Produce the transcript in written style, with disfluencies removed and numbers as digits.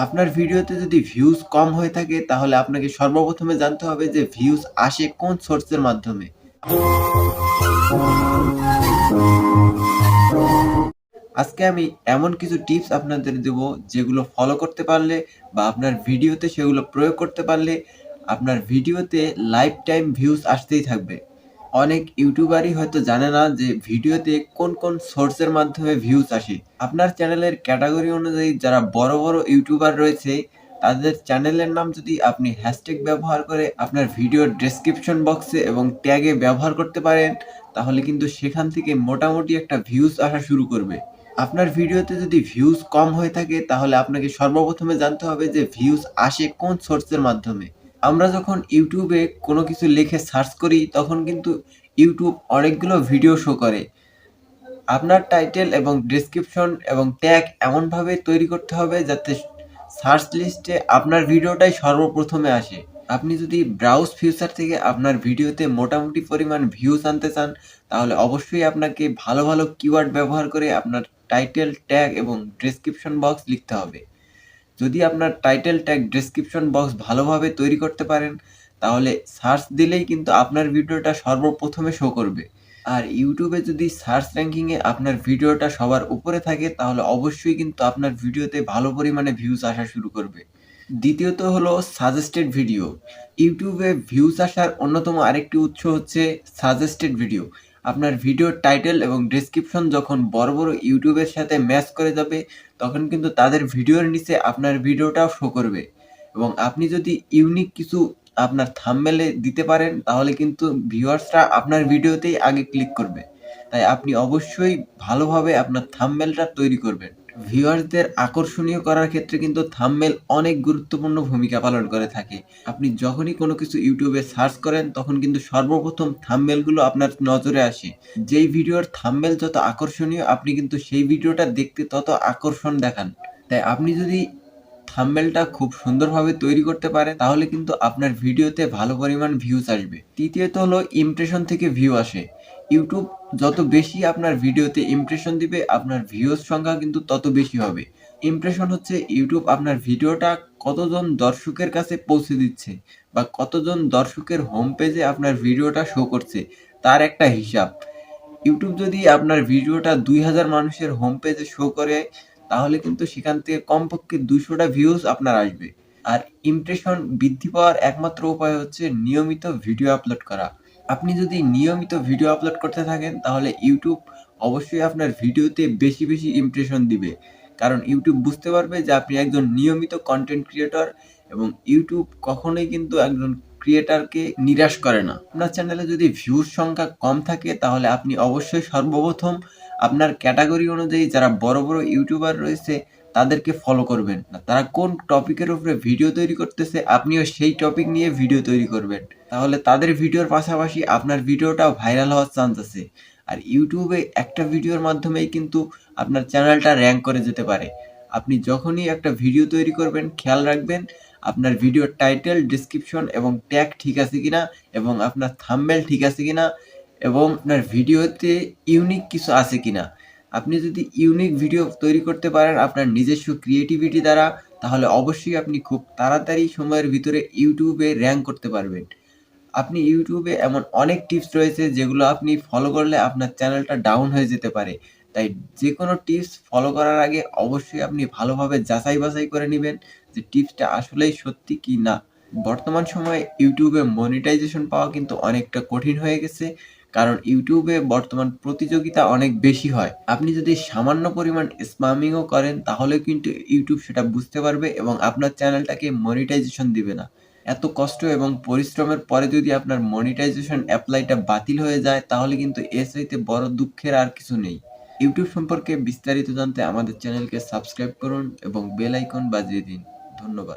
আপনার ভিডিওতে যদি ভিউজ কম হয়ে থাকে তাহলে আপনাকে সর্বপ্রথমে জানতে হবে যে ভিউজ আসে কোন সোর্সের মাধ্যমে। আজকে আমি এমন কিছু টিপস আপনাদের দেব যেগুলো ফলো করতে পারলে বা আপনার ভিডিওতে সেগুলো প্রয়োগ করতে পারলে আপনার ভিডিওতে লাইফ টাইম ভিউজ আসতেই থাকবে। অনেক ইউটিউবারই হয়তো জানে না যে ভিডিওতে কোন কোন সোর্সের মাধ্যমে ভিউজ আসে। আপনার চ্যানেলের ক্যাটাগরি অনুযায়ী যারা বড় বড় ইউটিউবার রয়েছে তাদের চ্যানেলের নাম যদি আপনি হ্যাশট্যাগ ব্যবহার করে আপনার ভিডিওর ডেসক্রিপশন বক্সে এবং ট্যাগে ব্যবহার করতে পারেন, তাহলে কিন্তু সেখান থেকে মোটামুটি একটা ভিউজ আসা শুরু করবে। আপনার ভিডিওতে যদি ভিউজ কম হয়ে থাকে তাহলে আপনাকে সর্বপ্রথমে জানতে হবে যে ভিউজ আসে কোন সোর্সের মাধ্যমে। আমরা যখন ইউটিউবে কোনো কিছু লিখে সার্চ করি তখন কিন্তু ইউটিউব অনেকগুলো ভিডিও শো করে। আপনার টাইটেল এবং ডেসক্রিপশন এবং ট্যাগ এমনভাবে তৈরি করতে হবে যাতে সার্চ লিস্টে আপনার ভিডিওটাই সর্বপ্রথমে আসে। আপনি যদি ব্রাউজ ফিচার থেকে আপনার ভিডিওতে মোটামুটি পরিমাণ ভিউজ আনতে চান তাহলে অবশ্যই আপনাকে ভালো ভালো কিওয়ার্ড ব্যবহার করে আপনার টাইটেল, ট্যাগ এবং ডেসক্রিপশন বক্স লিখতে হবে। যদি আপনার টাইটেল, ট্যাগ, ডেসক্রিপশন বক্স ভালোভাবে তৈরি করতে পারেন তাহলে সার্চ দিলেই কিন্তু আপনার ভিডিওটা সর্বপ্রথমে শো করবে। আর ইউটিউবে যদি সার্চ র্যাঙ্কিংয়ে আপনার ভিডিওটা সবার উপরে থাকে তাহলে অবশ্যই কিন্তু আপনার ভিডিওতে ভালো পরিমাণে ভিউজ আসা শুরু করবে। দ্বিতীয়ত হলো সাজেস্টেড ভিডিও। ইউটিউবে ভিউজ আসার অন্যতম আরেকটি উৎস হচ্ছে সাজেস্টেড ভিডিও। আপনার ভিডিওর টাইটেল এবং ডেসক্রিপশন যখন বড় বড় ইউটিউবের সাথে ম্যাচ করে যাবে তখন কিন্তু তাদের ভিডিওর নিচে আপনার ভিডিওটাও শো করবে এবং আপনি যদি ইউনিক কিছু আপনার থাম্বনেলে দিতে পারেন তাহলে কিন্তু ভিউয়ার্সরা আপনার ভিডিওতেই আগে ক্লিক করবে। তাই আপনি অবশ্যই ভালোভাবে আপনার থাম্বনেলটা তৈরি করবেন। ভিউয়ার্সদের আকর্ষণীয় করার ক্ষেত্রে কিন্তু থাম্বনেল অনেক গুরুত্বপূর্ণ ভূমিকা পালন করে থাকে। আপনি যখনই কোনো কিছু ইউটিউবে সার্চ করেন তখন কিন্তু সর্বপ্রথম থাম্বনেলগুলো আপনার নজরে আসে। যেই ভিডিওর থাম্বনেল যত আকর্ষণীয় আপনি কিন্তু সেই ভিডিওটা দেখতে তত আকর্ষণ দেখান। তাই আপনি যদি থাম্বনেলটা খুব সুন্দরভাবে তৈরি করতে পারেন তাহলে কিন্তু আপনার ভিডিওতে ভালো পরিমাণ ভিউজ আসবে। তৃতীয়ত হলো ইমপ্রেশন থেকে ভিউ আসে। ইউটিউব যত বেশি আপনার ভিডিওতে ইমপ্রেশন দিবে আপনার ভিউজ সংখ্যা কিন্তু তত বেশি হবে। ইমপ্রেশন হচ্ছে ইউটিউব আপনার ভিডিওটা কতজন দর্শকের কাছে পৌঁছে দিচ্ছে বা কতজন দর্শকের হোম পেজে আপনার ভিডিওটা শো করছে তার একটা হিসাব। ইউটিউব যদি আপনার ভিডিওটা ২,০০০ মানুষের হোম পেজে শো করে তাহলে কিন্তু সেখান থেকে কমপক্ষে ২০০ টা ভিউজ আপনার আসবে। আর ইমপ্রেশন বৃদ্ধি পাওয়ার একমাত্র উপায় হচ্ছে নিয়মিত ভিডিও আপলোড করা। আপনি যদি নিয়মিত ভিডিও আপলোড করতে থাকেন তাহলে ইউটিউব অবশ্যই আপনার ভিডিওতে বেশি বেশি ইমপ্রেশন দিবে। কারণ ইউটিউব বুঝতে পারবে যে আপনি একজন নিয়মিত কনটেন্ট ক্রিয়েটর এবং ইউটিউব কখনোই কিন্তু একজন ক্রিয়েটরকে নিরাশ করে না। আপনার চ্যানেলে যদি ভিউজ সংখ্যা কম থাকে তাহলে আপনি অবশ্যই সর্বপ্রথম আপনার ক্যাটাগরি অনুযায়ী যারা বড় বড় ইউটিউবার রয়েছে তাদেরকে ফলো করবেন। তারা কোন টপিকের উপরে ভিডিও তৈরি করতেছে আপনিও সেই টপিক নিয়ে ভিডিও তৈরি করবেন। তাহলে তাদের ভিডিওর পাশাপাশি আপনার ভিডিওটাও ভাইরাল হওয়ার চান্স আছে। আর ইউটিউবে একটা ভিডিওর মাধ্যমেই কিন্তু আপনার চ্যানেলটা র‍্যাঙ্ক করে যেতে পারে। আপনি যখনই একটা ভিডিও তৈরি করবেন খেয়াল রাখবেন আপনার ভিডিওর টাইটেল, ডেসক্রিপশন এবং ট্যাগ ঠিক আছে কিনা এবং আপনার থাম্বনেল ঠিক আছে কিনা এবং আপনার ভিডিওতে ইউনিক কিছু আছে কিনা। আপনি যদি ইউনিক ভিডিও তৈরি করতে পারেন আপনার নিজস্ব ক্রিয়েটিভিটি দ্বারা তাহলে অবশ্যই আপনি খুব তাড়াতাড়ি সময়ের ভিতরে ইউটিউবে র‍্যাঙ্ক করতে পারবেন। আপনি ইউটিউবে এমন অনেক টিপস রয়েছে যেগুলো আপনি ফলো করলে আপনার চ্যানেলটা ডাউন হয়ে যেতে পারে। তাই যেকোনো টিপস ফলো করার আগে অবশ্যই আপনি ভালোভাবে যাচাই বাছাই করে নিবেন যে টিপসটা আসলেই সত্যি কি না। বর্তমান সময়ে ইউটিউবে মনিটাইজেশন পাওয়া কিন্তু অনেকটা কঠিন হয়ে গেছে। কারণ ইউটিউবে বর্তমান প্রতিযোগিতা অনেক বেশি হয়। আপনি যদি সামান্য পরিমাণ স্প্যামিংও করেন তাহলেও কিন্তু ইউটিউব সেটা বুঝতে পারবে এবং আপনার চ্যানেলটাকে মনিটাইজেশন দিবে না। এত কষ্ট এবং পরিশ্রমের পরে যদি আপনার মনিটাইজেশন এপ্লাইটা বাতিল হয়ে যায় তাহলে কিন্তু এর চাইতে বড় দুঃখের আর কিছু নেই। ইউটিউব সম্পর্কে বিস্তারিত জানতে আমাদের চ্যানেলকে সাবস্ক্রাইব করুন এবং বেল আইকন বাজিয়ে দিন। ধন্যবাদ।